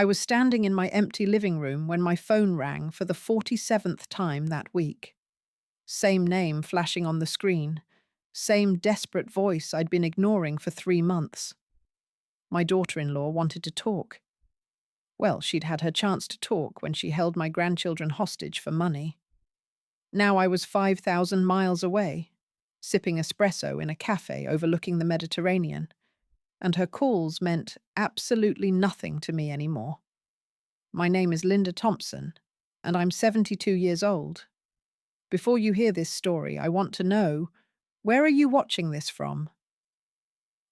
I was standing in my empty living room when my phone rang for the 47th time that week. Same name flashing on the screen. Same desperate voice I'd been ignoring for 3 months. My daughter-in-law wanted to talk. Well, she'd had her chance to talk when she held my grandchildren hostage for money. Now I was 5,000 miles away, sipping espresso in a cafe overlooking the Mediterranean, and her calls meant absolutely nothing to me anymore. My name is Linda Thompson, and I'm 72 years old. Before you hear this story, I want to know, where are you watching this from?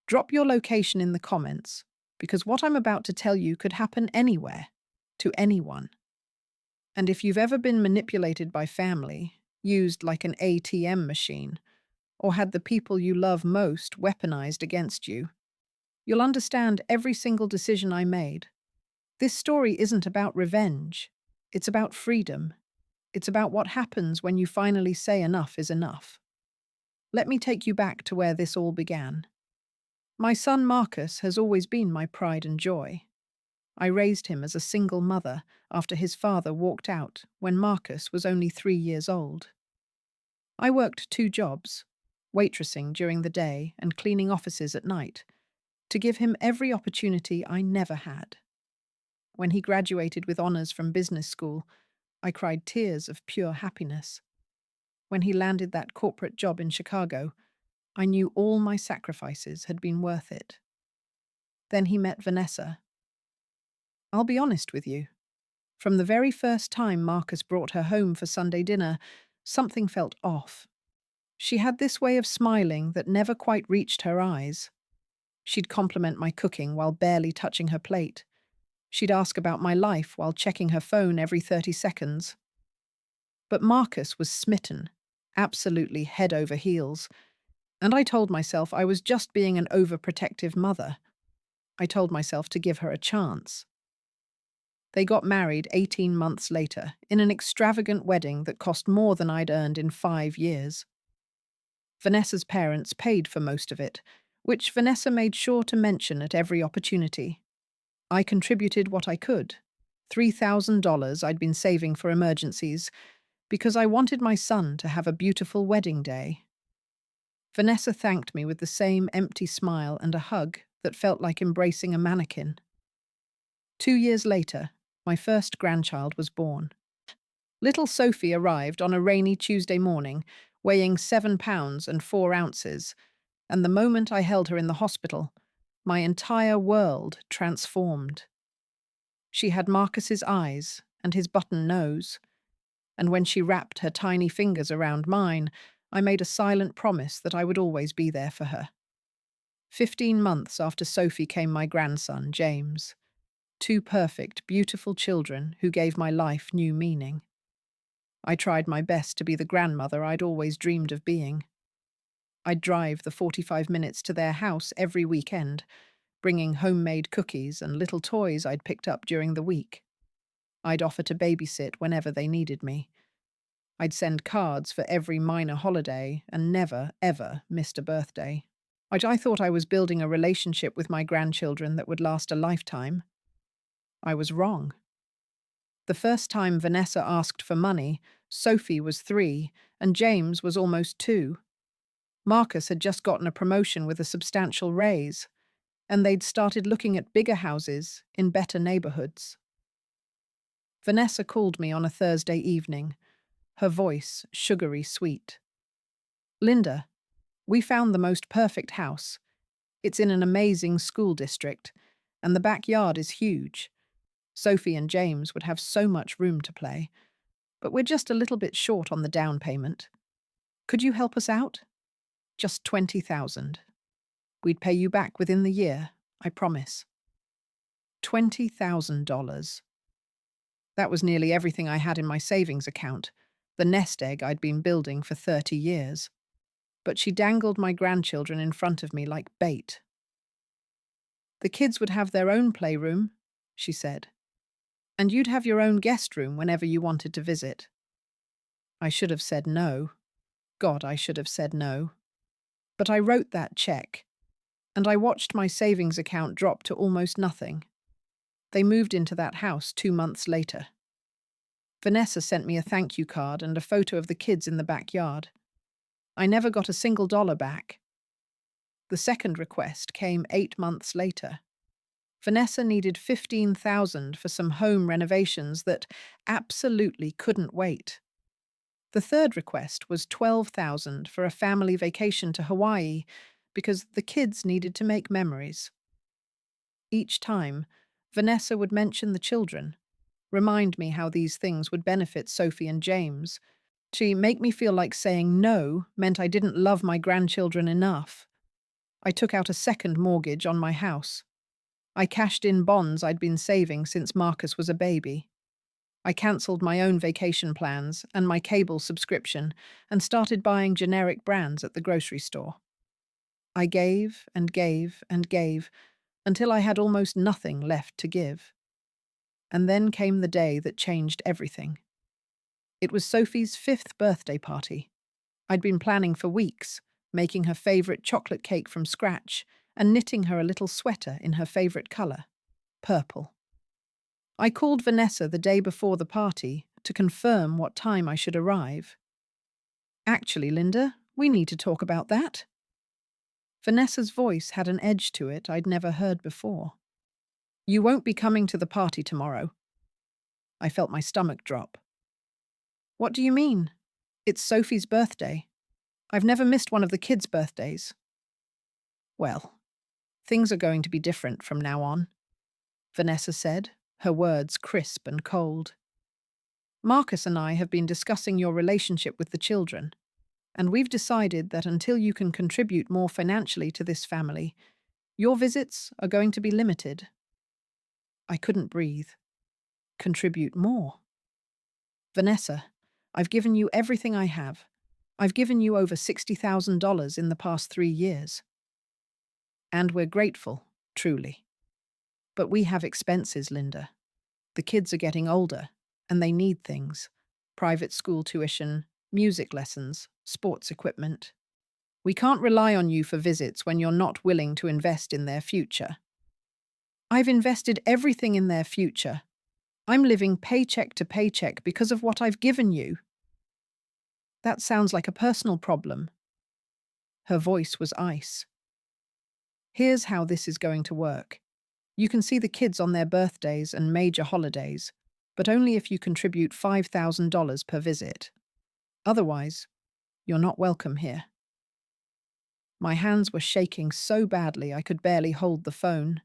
Drop your location in the comments, because what I'm about to tell you could happen anywhere, to anyone. And if you've ever been manipulated by family, used like an ATM machine, or had the people you love most weaponized against you, you'll understand every single decision I made. This story isn't about revenge. It's about freedom. It's about what happens when you finally say enough is enough. Let me take you back to where this all began. My son Marcus has always been my pride and joy. I raised him as a single mother after his father walked out when Marcus was only 3 years old. I worked 2 jobs, waitressing during the day and cleaning offices at night, to give him every opportunity I never had. When he graduated with honors from business school, I cried tears of pure happiness. When he landed that corporate job in Chicago, I knew all my sacrifices had been worth it. Then he met Vanessa. I'll be honest with you. From the very first time Marcus brought her home for Sunday dinner, something felt off. She had this way of smiling that never quite reached her eyes. She'd compliment my cooking while barely touching her plate. She'd ask about my life while checking her phone every 30 seconds. But Marcus was smitten, absolutely head over heels, and I told myself I was just being an overprotective mother. I told myself to give her a chance. They got married 18 months later in an extravagant wedding that cost more than I'd earned in 5 years. Vanessa's parents paid for most of it, which Vanessa made sure to mention at every opportunity. I contributed what I could, $3,000 I'd been saving for emergencies, because I wanted my son to have a beautiful wedding day. Vanessa thanked me with the same empty smile and a hug that felt like embracing a mannequin. 2 years later, my first grandchild was born. Little Sophie arrived on a rainy Tuesday morning, weighing 7 pounds and 4 ounces, and the moment I held her in the hospital, my entire world transformed. She had Marcus's eyes and his button nose, and when she wrapped her tiny fingers around mine, I made a silent promise that I would always be there for her. 15 months after Sophie came my grandson, James. 2 perfect, beautiful children who gave my life new meaning. I tried my best to be the grandmother I'd always dreamed of being. I'd drive the 45 minutes to their house every weekend, bringing homemade cookies and little toys I'd picked up during the week. I'd offer to babysit whenever they needed me. I'd send cards for every minor holiday and never, ever missed a birthday. I thought I was building a relationship with my grandchildren that would last a lifetime. I was wrong. The first time Vanessa asked for money, Sophie was 3 and James was almost 2. Marcus had just gotten a promotion with a substantial raise, and they'd started looking at bigger houses in better neighborhoods. Vanessa called me on a Thursday evening, her voice sugary sweet. Linda, we found the most perfect house. It's in an amazing school district, and the backyard is huge. Sophie and James would have so much room to play, but we're just a little bit short on the down payment. Could you help us out? Just 20,000. We'd pay you back within the year, I promise. $20,000. That was nearly everything I had in my savings account, the nest egg I'd been building for 30 years. But she dangled my grandchildren in front of me like bait. The kids would have their own playroom, she said, and you'd have your own guest room whenever you wanted to visit. I should have said no. God, I should have said no. But I wrote that check, and I watched my savings account drop to almost nothing. They moved into that house 2 months later. Vanessa sent me a thank you card and a photo of the kids in the backyard. I never got a single dollar back. The second request came 8 months later. Vanessa needed $15,000 for some home renovations that absolutely couldn't wait. The third request was $12,000 for a family vacation to Hawaii because the kids needed to make memories. Each time, Vanessa would mention the children, remind me how these things would benefit Sophie and James. She make me feel like saying no meant I didn't love my grandchildren enough. I took out a second mortgage on my house. I cashed in bonds I'd been saving since Marcus was a baby. I cancelled my own vacation plans and my cable subscription and started buying generic brands at the grocery store. I gave and gave and gave until I had almost nothing left to give. And then came the day that changed everything. It was Sophie's 5th birthday party. I'd been planning for weeks, making her favourite chocolate cake from scratch and knitting her a little sweater in her favourite colour, purple. I called Vanessa the day before the party to confirm what time I should arrive. Actually, Linda, we need to talk about that. Vanessa's voice had an edge to it I'd never heard before. You won't be coming to the party tomorrow. I felt my stomach drop. What do you mean? It's Sophie's birthday. I've never missed one of the kids' birthdays. Well, things are going to be different from now on, Vanessa said, her words crisp and cold. Marcus and I have been discussing your relationship with the children, and we've decided that until you can contribute more financially to this family, your visits are going to be limited. I couldn't breathe. Contribute more? Vanessa, I've given you everything I have. I've given you over $60,000 in the past 3 years. And we're grateful, truly. But we have expenses, Linda. The kids are getting older, and they need things. Private school tuition, music lessons, sports equipment. We can't rely on you for visits when you're not willing to invest in their future. I've invested everything in their future. I'm living paycheck to paycheck because of what I've given you. That sounds like a personal problem. Her voice was ice. Here's how this is going to work. You can see the kids on their birthdays and major holidays, but only if you contribute $5,000 per visit. Otherwise, you're not welcome here. My hands were shaking so badly I could barely hold the phone.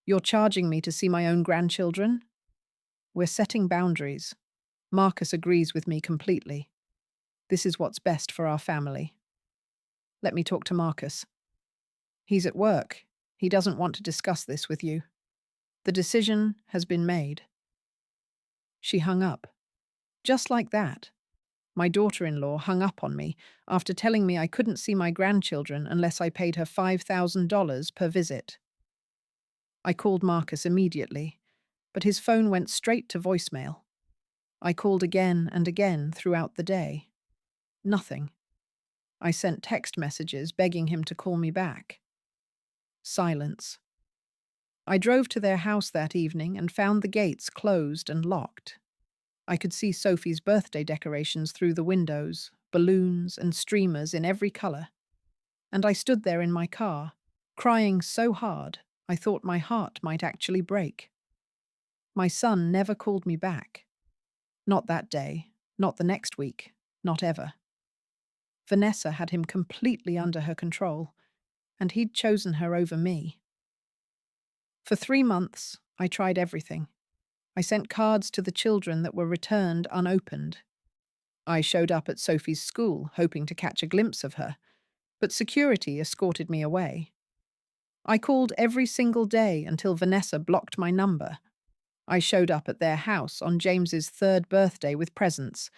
You're charging me to see my own grandchildren? We're setting boundaries. Marcus agrees with me completely. This is what's best for our family. Let me talk to Marcus. He's at work. He doesn't want to discuss this with you. The decision has been made. She hung up. Just like that. My daughter-in-law hung up on me after telling me I couldn't see my grandchildren unless I paid her $5,000 per visit. I called Marcus immediately, but his phone went straight to voicemail. I called again and again throughout the day. Nothing. I sent text messages begging him to call me back. Silence. I drove to their house that evening and found the gates closed and locked. I could see Sophie's birthday decorations through the windows, balloons and streamers in every colour. And I stood there in my car, crying so hard I thought my heart might actually break. My son never called me back. Not that day, not the next week, not ever. Vanessa had him completely under her control, and he'd chosen her over me. For 3 months, I tried everything. I sent cards to the children that were returned unopened. I showed up at Sophie's school, hoping to catch a glimpse of her, but security escorted me away. I called every single day until Vanessa blocked my number. I showed up at their house on James's 3rd birthday with presents,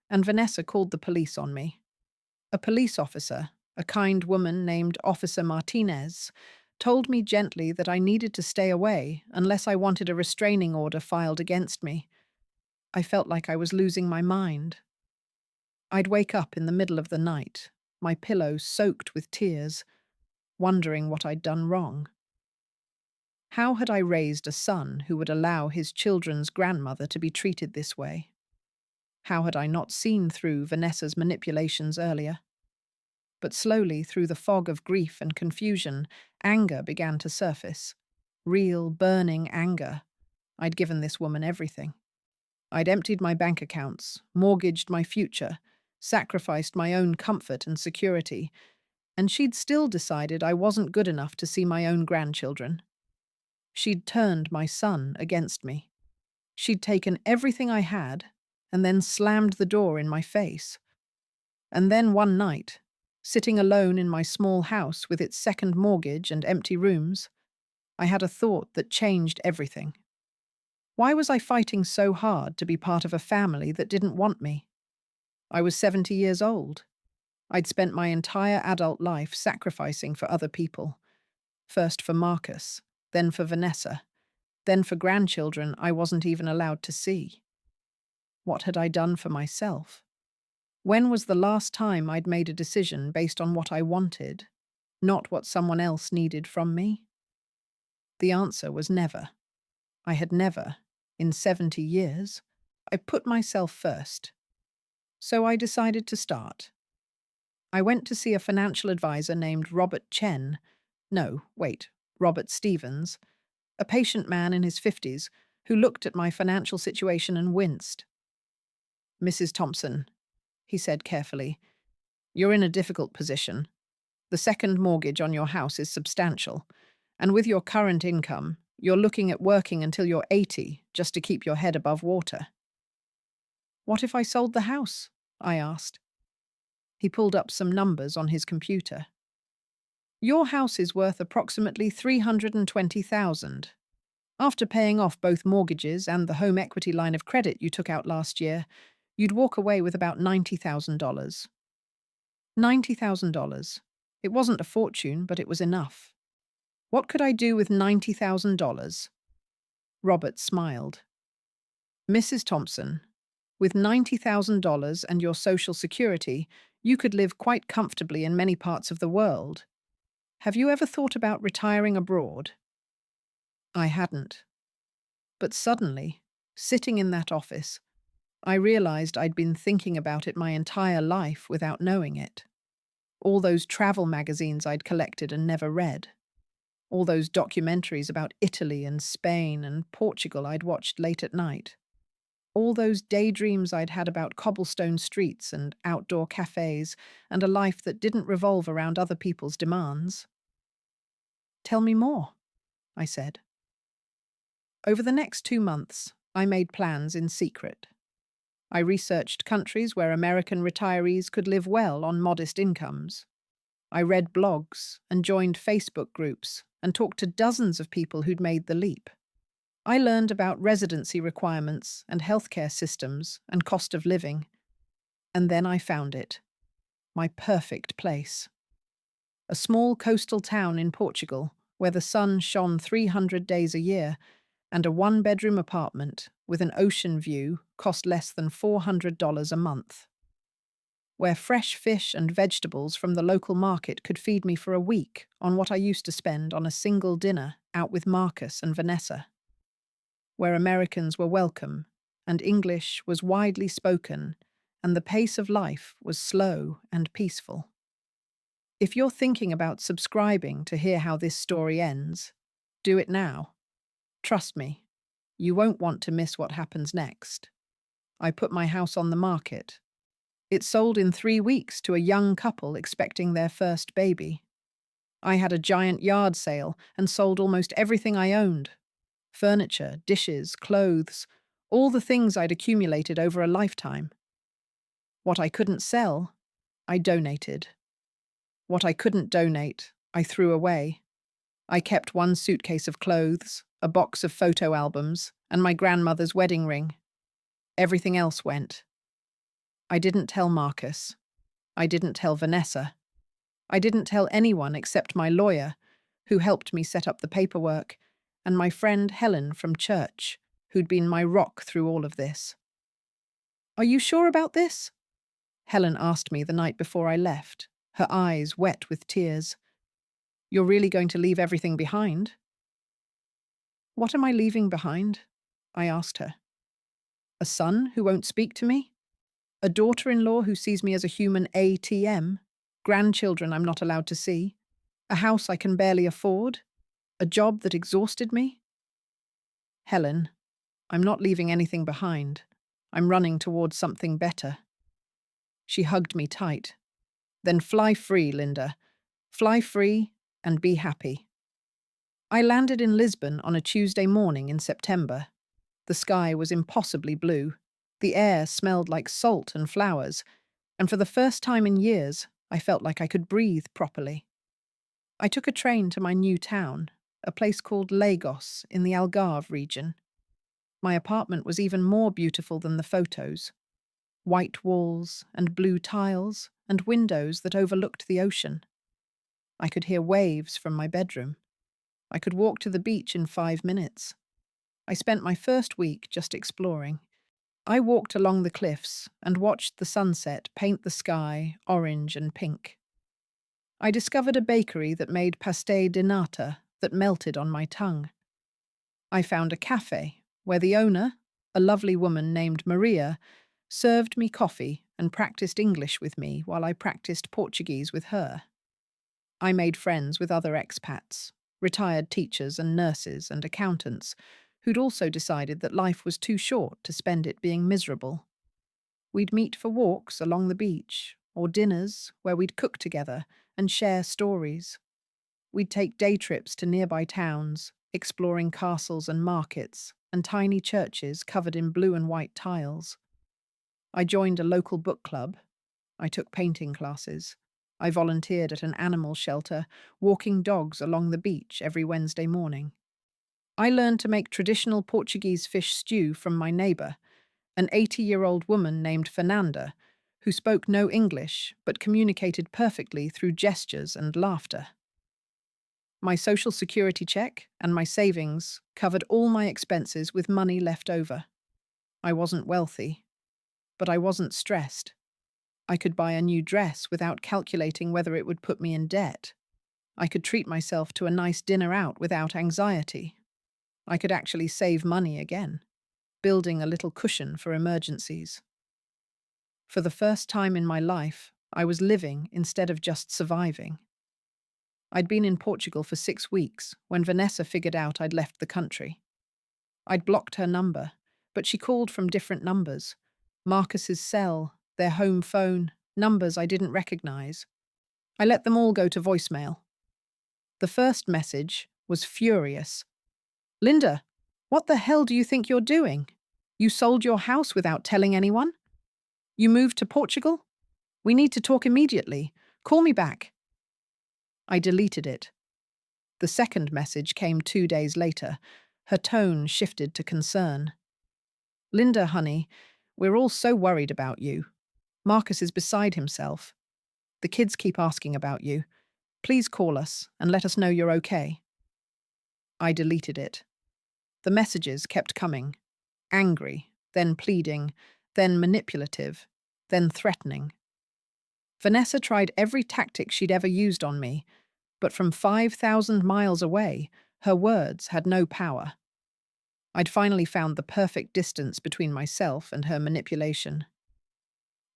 and Vanessa called the police on me. A police officer, a kind woman named Officer Martinez, told me gently that I needed to stay away unless I wanted a restraining order filed against me. I felt like I was losing my mind. I'd wake up in the middle of the night, my pillow soaked with tears, wondering what I'd done wrong. How had I raised a son who would allow his children's grandmother to be treated this way? How had I not seen through Vanessa's manipulations earlier? But slowly, through the fog of grief and confusion, anger began to surface. Real, burning anger. I'd given this woman everything. I'd emptied my bank accounts, mortgaged my future, sacrificed my own comfort and security, and she'd still decided I wasn't good enough to see my own grandchildren. She'd turned my son against me. She'd taken everything I had and then slammed the door in my face. And then one night, sitting alone in my small house with its second mortgage and empty rooms, I had a thought that changed everything. Why was I fighting so hard to be part of a family that didn't want me? I was 70 years old. I'd spent my entire adult life sacrificing for other people. First for Marcus, then for Vanessa, then for grandchildren I wasn't even allowed to see. What had I done for myself? When was the last time I'd made a decision based on what I wanted, not what someone else needed from me? The answer was never. I had never, in 70 years, I put myself first. So I decided to start. I went to see a financial advisor named Robert Stevens, a patient man in his 50s who looked at my financial situation and winced. "Mrs. Thompson," he said carefully, "you're in a difficult position. The second mortgage on your house is substantial, and with your current income, you're looking at working until you're 80 just to keep your head above water." "What if I sold the house?" I asked. He pulled up some numbers on his computer. "Your house is worth approximately $320,000. After paying off both mortgages and the home equity line of credit you took out last year, you'd walk away with about $90,000. $90,000. It wasn't a fortune, but it was enough. What could I do with $90,000? Robert smiled. "Mrs. Thompson, with $90,000 and your Social Security, you could live quite comfortably in many parts of the world. Have you ever thought about retiring abroad?" I hadn't. But suddenly, sitting in that office, I realized I'd been thinking about it my entire life without knowing it. All those travel magazines I'd collected and never read. All those documentaries about Italy and Spain and Portugal I'd watched late at night. All those daydreams I'd had about cobblestone streets and outdoor cafes and a life that didn't revolve around other people's demands. "Tell me more," I said. Over the next 2 months, I made plans in secret. I researched countries where American retirees could live well on modest incomes. I read blogs and joined Facebook groups and talked to dozens of people who'd made the leap. I learned about residency requirements and healthcare systems and cost of living. And then I found it. My perfect place. A small coastal town in Portugal where the sun shone 300 days a year, and a one-bedroom apartment with an ocean view cost less than $400 a month. Where fresh fish and vegetables from the local market could feed me for a week on what I used to spend on a single dinner out with Marcus and Vanessa. Where Americans were welcome, and English was widely spoken, and the pace of life was slow and peaceful. If you're thinking about subscribing to hear how this story ends, do it now. Trust me, you won't want to miss what happens next. I put my house on the market. It sold in 3 weeks to a young couple expecting their first baby. I had a giant yard sale and sold almost everything I owned. Furniture, dishes, clothes, all the things I'd accumulated over a lifetime. What I couldn't sell, I donated. What I couldn't donate, I threw away. I kept one suitcase of clothes, a box of photo albums, and my grandmother's wedding ring. Everything else went. I didn't tell Marcus. I didn't tell Vanessa. I didn't tell anyone except my lawyer, who helped me set up the paperwork, and my friend Helen from church, who'd been my rock through all of this. "Are you sure about this?" Helen asked me the night before I left, her eyes wet with tears. "You're really going to leave everything behind?" What am I leaving behind? I asked her. A son who won't speak to me? A daughter-in-law who sees me as a human ATM? Grandchildren I'm not allowed to see? A house I can barely afford? A job that exhausted me? Helen, I'm not leaving anything behind. I'm running towards something better. She hugged me tight. Then fly free, Linda. Fly free and be happy. I landed in Lisbon on a Tuesday morning in September. The sky was impossibly blue. The air smelled like salt and flowers, and for the first time in years, I felt like I could breathe properly. I took a train to my new town, a place called Lagos in the Algarve region. My apartment was even more beautiful than the photos. White walls and blue tiles and windows that overlooked the ocean. I could hear waves from my bedroom. I could walk to the beach in 5 minutes. I spent my first week just exploring. I walked along the cliffs and watched the sunset paint the sky orange and pink. I discovered a bakery that made pastel de nata that melted on my tongue. I found a cafe where the owner, a lovely woman named Maria, served me coffee and practiced English with me while I practiced Portuguese with her. I made friends with other expats, retired teachers and nurses and accountants, who'd also decided that life was too short to spend it being miserable. We'd meet for walks along the beach, or dinners where we'd cook together and share stories. We'd take day trips to nearby towns, exploring castles and markets, and tiny churches covered in blue and white tiles. I joined a local book club. I took painting classes. I volunteered at an animal shelter, walking dogs along the beach every Wednesday morning. I learned to make traditional Portuguese fish stew from my neighbour, an 80-year-old woman named Fernanda, who spoke no English but communicated perfectly through gestures and laughter. My social security check and my savings covered all my expenses with money left over. I wasn't wealthy, but I wasn't stressed. I could buy a new dress without calculating whether it would put me in debt. I could treat myself to a nice dinner out without anxiety. I could actually save money again, building a little cushion for emergencies. For the first time in my life, I was living instead of just surviving. I'd been in Portugal for 6 weeks when Vanessa figured out I'd left the country. I'd blocked her number, but she called from different numbers. Marcus's cell, their home phone, numbers I didn't recognize. I let them all go to voicemail. The first message was furious. Linda, what the hell do you think you're doing? You sold your house without telling anyone? You moved to Portugal? We need to talk immediately. Call me back. I deleted it. The second message came 2 days later. Her tone shifted to concern. Linda, honey, we're all so worried about you. Marcus is beside himself. The kids keep asking about you. Please call us and let us know you're okay. I deleted it. The messages kept coming. Angry, then pleading, then manipulative, then threatening. Vanessa tried every tactic she'd ever used on me, but from 5,000 miles away, her words had no power. I'd finally found the perfect distance between myself and her manipulation.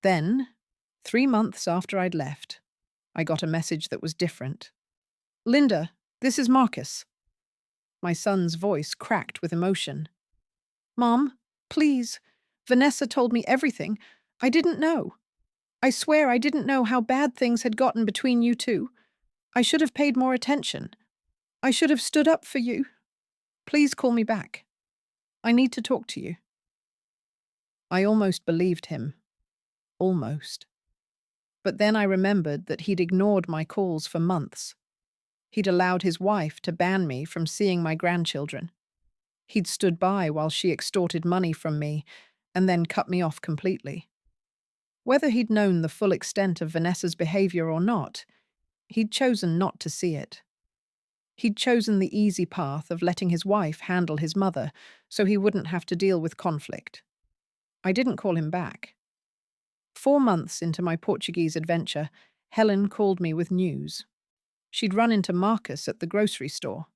Then, 3 months after I'd left, I got a message that was different. Linda, this is Marcus. My son's voice cracked with emotion. Mom, please. Vanessa told me everything. I didn't know. I swear I didn't know how bad things had gotten between you two. I should have paid more attention. I should have stood up for you. Please call me back. I need to talk to you. I almost believed him. Almost. But then I remembered that he'd ignored my calls for months. He'd allowed his wife to ban me from seeing my grandchildren. He'd stood by while she extorted money from me and then cut me off completely. Whether he'd known the full extent of Vanessa's behavior or not, he'd chosen not to see it. He'd chosen the easy path of letting his wife handle his mother so he wouldn't have to deal with conflict. I didn't call him back. 4 months into my Portuguese adventure, Helen called me with news. She'd run into Marcus at the grocery store.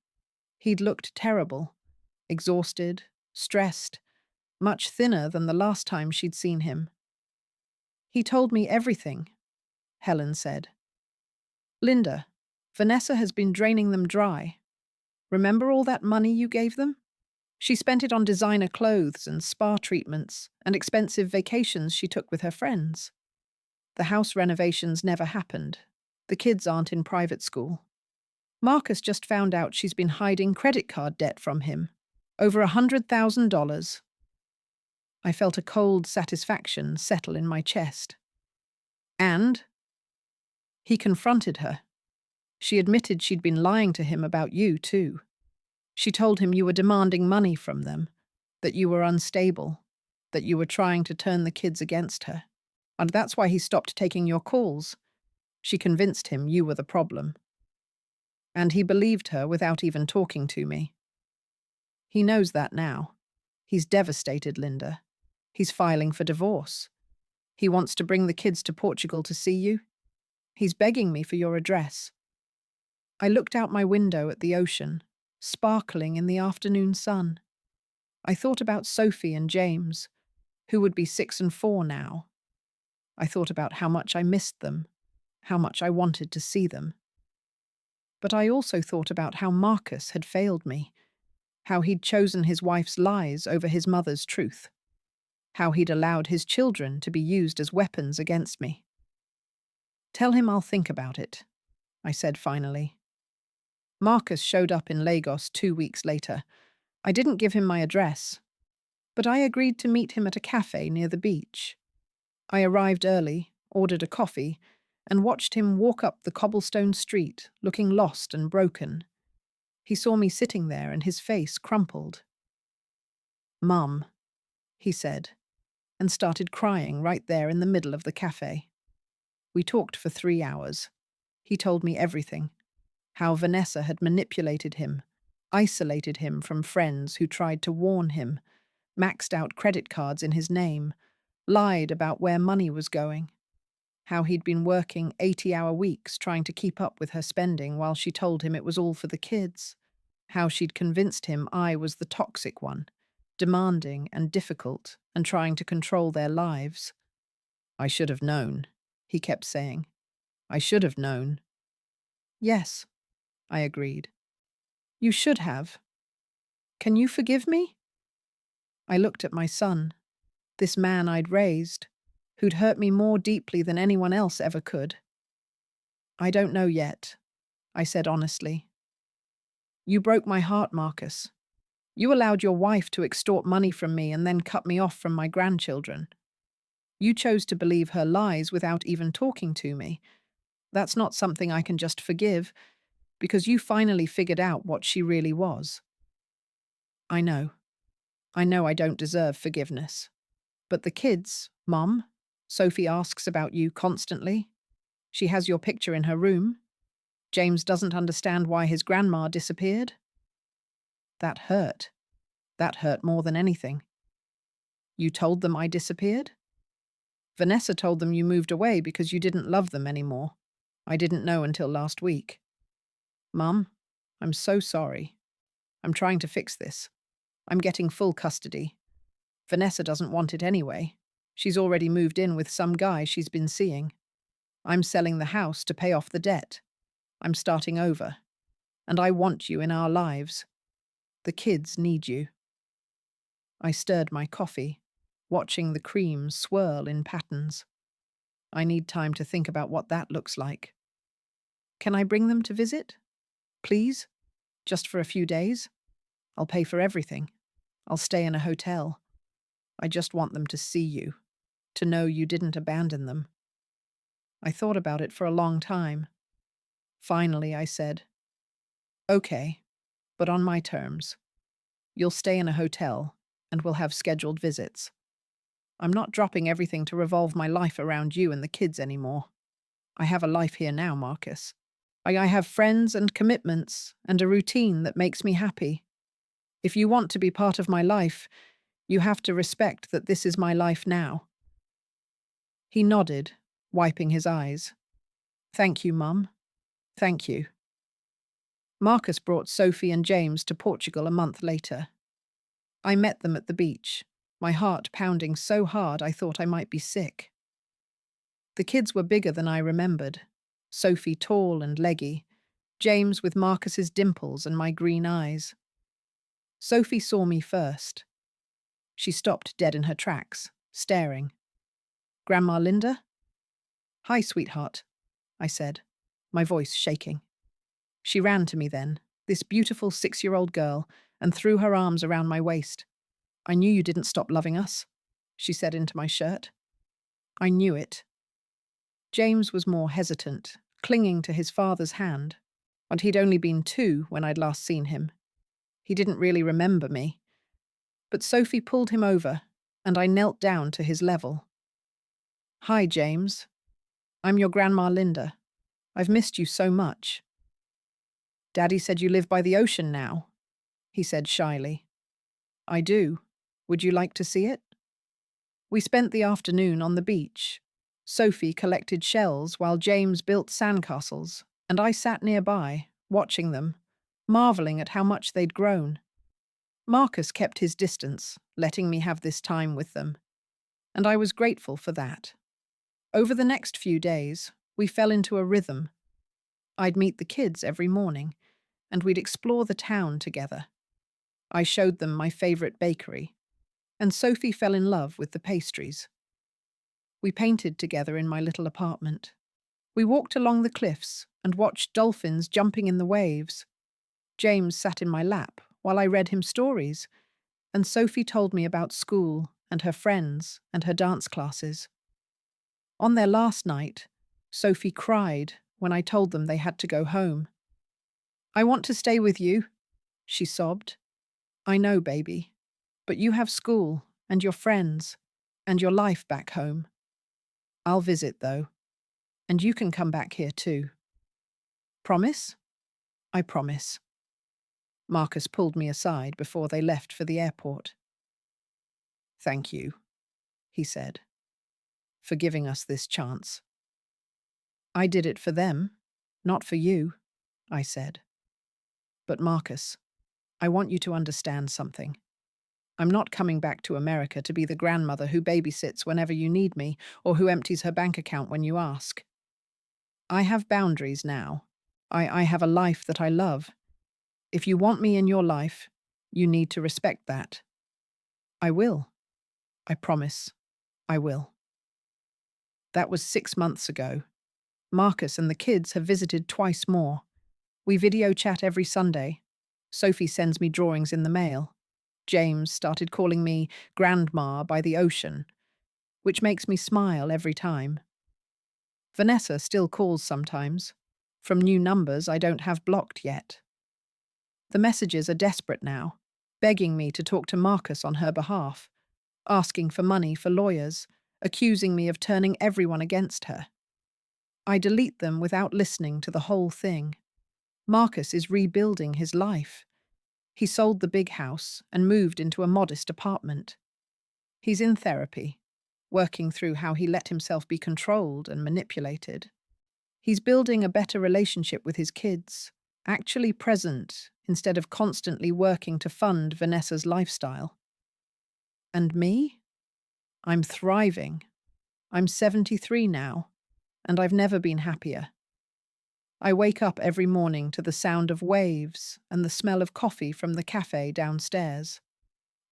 He'd looked terrible. exhausted, stressed, much thinner than the last time she'd seen him. He told me everything, Helen said. Linda, Vanessa has been draining them dry. Remember all that money you gave them? She spent it on designer clothes and spa treatments and expensive vacations she took with her friends. The house renovations never happened. The kids aren't in private school. Marcus just found out she's been hiding credit card debt from him. Over $100,000. I felt a cold satisfaction settle in my chest. And he confronted her. She admitted she'd been lying to him about you, too. She told him you were demanding money from them, that you were unstable, that you were trying to turn the kids against her. And that's why he stopped taking your calls. She convinced him you were the problem. And he believed her without even talking to me. He knows that now. He's devastated, Linda. He's filing for divorce. He wants to bring the kids to Portugal to see you. He's begging me for your address. I looked out my window at the ocean, sparkling in the afternoon sun. I thought about Sophie and James, who would be 6 and 4 now. I thought about how much I missed them, how much I wanted to see them. But I also thought about how Marcus had failed me, how he'd chosen his wife's lies over his mother's truth, how he'd allowed his children to be used as weapons against me. Tell him I'll think about it, I said finally. Marcus showed up in Lagos 2 weeks later. I didn't give him my address, but I agreed to meet him at a cafe near the beach. I arrived early, ordered a coffee, and watched him walk up the cobblestone street, looking lost and broken. He saw me sitting there and his face crumpled. "Mum," he said, and started crying right there in the middle of the cafe. We talked for 3 hours. He told me everything. How Vanessa had manipulated him, isolated him from friends who tried to warn him, maxed out credit cards in his name, lied about where money was going. How he'd been working 80-hour weeks trying to keep up with her spending while she told him it was all for the kids. How she'd convinced him I was the toxic one, demanding and difficult and trying to control their lives. "I should have known," he kept saying. "I should have known." "Yes," I agreed. "You should have. Can you forgive me?" I looked at my son, this man I'd raised, who'd hurt me more deeply than anyone else ever could. "I don't know yet," I said honestly. "You broke my heart, Marcus. You allowed your wife to extort money from me and then cut me off from my grandchildren. You chose to believe her lies without even talking to me. That's not something I can just forgive, because you finally figured out what she really was." I know. I know I don't deserve forgiveness. But the kids, Mom, Sophie asks about you constantly. She has your picture in her room. James doesn't understand why his grandma disappeared. That hurt. That hurt more than anything. You told them I disappeared? Vanessa told them you moved away because you didn't love them anymore. I didn't know until last week. Mum, I'm so sorry. I'm trying to fix this. I'm getting full custody. Vanessa doesn't want it anyway. She's already moved in with some guy she's been seeing. I'm selling the house to pay off the debt. I'm starting over. And I want you in our lives. The kids need you. I stirred my coffee, watching the cream swirl in patterns. I need time to think about what that looks like. Can I bring them to visit? Please? Just for a few days? I'll pay for everything. I'll stay in a hotel. I just want them to see you, to know you didn't abandon them. I thought about it for a long time. Finally, I said, "Okay, but on my terms. You'll stay in a hotel, and we'll have scheduled visits. I'm not dropping everything to revolve my life around you and the kids anymore. I have a life here now, Marcus. I have friends and commitments and a routine that makes me happy. If you want to be part of my life, you have to respect that this is my life now." He nodded, wiping his eyes. "Thank you, Mum. Thank you." Marcus brought Sophie and James to Portugal a month later. I met them at the beach, my heart pounding so hard I thought I might be sick. The kids were bigger than I remembered. Sophie tall and leggy, James with Marcus's dimples and my green eyes. Sophie saw me first. She stopped dead in her tracks, staring. "Grandma Linda?" "Hi, sweetheart," I said, my voice shaking. She ran to me then, this beautiful 6-year-old girl, and threw her arms around my waist. "I knew you didn't stop loving us," she said into my shirt. I knew it. James was more hesitant, clinging to his father's hand, and he'd only been 2 when I'd last seen him. He didn't really remember me. But Sophie pulled him over, and I knelt down to his level. "Hi, James. I'm your Grandma Linda. I've missed you so much." "Daddy said you live by the ocean now," he said shyly. "I do. Would you like to see it?" We spent the afternoon on the beach. Sophie collected shells while James built sandcastles, and I sat nearby, watching them, marveling at how much they'd grown. Marcus kept his distance, letting me have this time with them, and I was grateful for that. Over the next few days, we fell into a rhythm. I'd meet the kids every morning, and we'd explore the town together. I showed them my favorite bakery, and Sophie fell in love with the pastries. We painted together in my little apartment. We walked along the cliffs and watched dolphins jumping in the waves. James sat in my lap while I read him stories, and Sophie told me about school and her friends and her dance classes. On their last night, Sophie cried when I told them they had to go home. "I want to stay with you," she sobbed. "I know, baby, but you have school and your friends and your life back home. I'll visit, though, and you can come back here too." "Promise?" "I promise." Marcus pulled me aside before they left for the airport. "Thank you," he said, "for giving us this chance." "I did it for them, not for you," I said. "But Marcus, I want you to understand something. I'm not coming back to America to be the grandmother who babysits whenever you need me or who empties her bank account when you ask. I have boundaries now. I have a life that I love. If you want me in your life, you need to respect that." "I will. I promise. I will." That was 6 months ago. Marcus and the kids have visited twice more. We video chat every Sunday. Sophie sends me drawings in the mail. James started calling me Grandma by the ocean, which makes me smile every time. Vanessa still calls sometimes, from new numbers I don't have blocked yet. The messages are desperate now, begging me to talk to Marcus on her behalf, asking for money for lawyers, accusing me of turning everyone against her. I delete them without listening to the whole thing. Marcus is rebuilding his life. He sold the big house and moved into a modest apartment. He's in therapy, working through how he let himself be controlled and manipulated. He's building a better relationship with his kids, actually present instead of constantly working to fund Vanessa's lifestyle. And me? I'm thriving. I'm 73 now, and I've never been happier. I wake up every morning to the sound of waves and the smell of coffee from the cafe downstairs.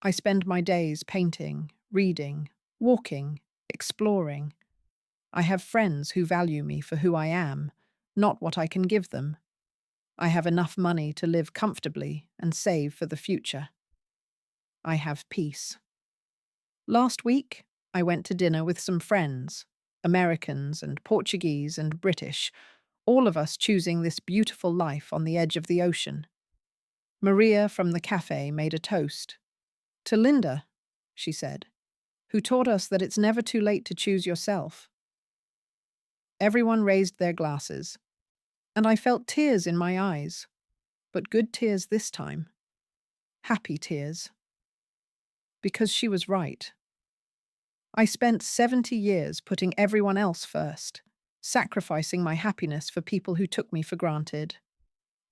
I spend my days painting, reading, walking, exploring. I have friends who value me for who I am, not what I can give them. I have enough money to live comfortably and save for the future. I have peace. Last week, I went to dinner with some friends, Americans and Portuguese and British, all of us choosing this beautiful life on the edge of the ocean. Maria from the cafe made a toast. "To Linda," she said, "who taught us that it's never too late to choose yourself." Everyone raised their glasses, and I felt tears in my eyes, but good tears this time. Happy tears. Because she was right. I spent 70 years putting everyone else first, sacrificing my happiness for people who took me for granted.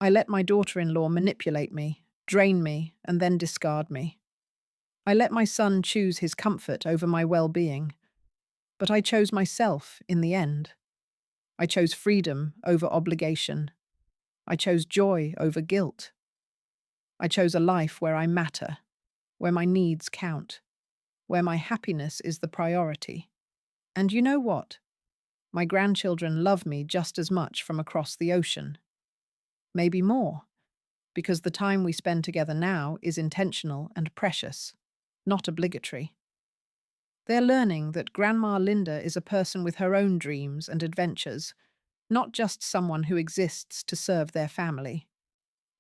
I let my daughter-in-law manipulate me, drain me, and then discard me. I let my son choose his comfort over my well-being, but I chose myself in the end. I chose freedom over obligation. I chose joy over guilt. I chose a life where I matter, where my needs count, where my happiness is the priority. And you know what? My grandchildren love me just as much from across the ocean. Maybe more, because the time we spend together now is intentional and precious, not obligatory. They're learning that Grandma Linda is a person with her own dreams and adventures, not just someone who exists to serve their family.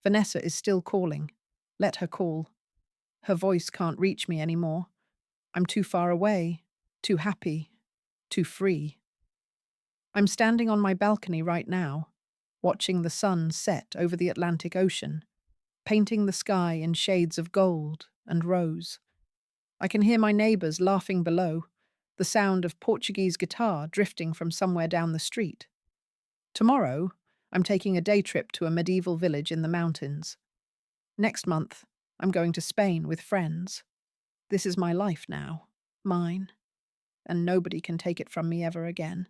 Vanessa is still calling. Let her call. Her voice can't reach me anymore. I'm too far away, too happy, too free. I'm standing on my balcony right now, watching the sun set over the Atlantic Ocean, painting the sky in shades of gold and rose. I can hear my neighbours laughing below, the sound of Portuguese guitar drifting from somewhere down the street. Tomorrow, I'm taking a day trip to a medieval village in the mountains. Next month, I'm going to Spain with friends. This is my life now, mine, and nobody can take it from me ever again.